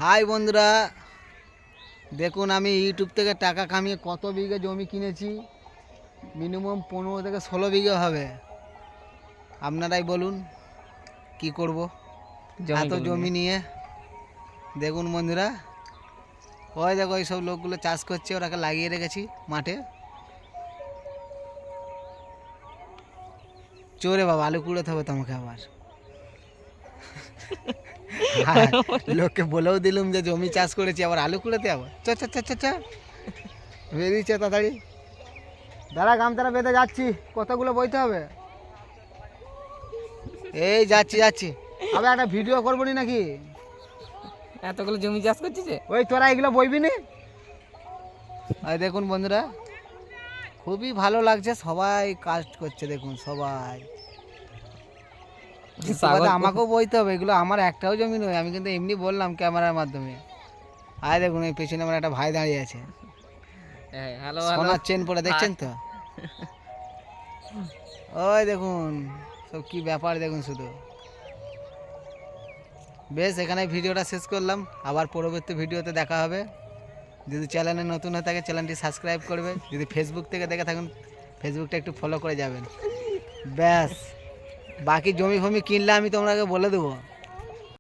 High বন্ধুরা, দেখুন আমি ইউটিউব থেকে টাকা কামিয়ে কত বিঘে জমি কিনেছি। মিনিমাম 15 থেকে 16 বিঘে হবে। আপনারাই বলুন কি করব এত জমি নিয়ে। দেখুন বন্ধুরা, ওই দেখো ওই সব লোকগুলো চাষ করছে, ওরাকে লাগিয়ে রেখেছি মাঠে। চোরে বাবা, আলু কুড়োতে হবে তো আমাকে আবার। হ্যাঁ, লোককে বলেও দিলুম যে জমি চাষ করেছি, আবার আলু কুড়োতে আবার চ চ চ চ চ বেরিয়েছে তাড়াতাড়ি। দাঁড়া, গামছাটা বেঁধে যাচ্ছি, কতগুলো বইতে হবে। এই যাচ্ছি যাচ্ছি। আবার একটা ভিডিও করবো নি নাকি? এতগুলো জমি চাষ করছিস? ওই তোরা এগুলো বইবি নি? আর দেখুন বন্ধুরা, খুবই ভালো লাগছে, সবাই কাজ করছে দেখুন সবাই। আমাকেও বইতে হবে, এগুলো আমার একটাও জমি নয়, আমি কিন্তু এমনি বললাম ক্যামেরার মাধ্যমে। আর দেখুন এই পেছনে আমার একটা ভাই দাঁড়িয়ে আছে, সোনার চেন পরে, দেখছেন তো? ওই দেখুন সব কি ব্যাপার দেখুন শুধু। বেশ, এখানে ভিডিওটা শেষ করলাম, আবার পরবর্তী ভিডিওতে দেখা হবে। যদি চ্যানেলে নতুন হয়ে থাকে চ্যানেলটি সাবস্ক্রাইব করবে, যদি ফেসবুক থেকে দেখে থাকুন ফেসবুকটা একটু ফলো করে যাবেন। ব্যাস, বাকি জমি ফমি কিনলে আমি তোমাকে বলে দেবো।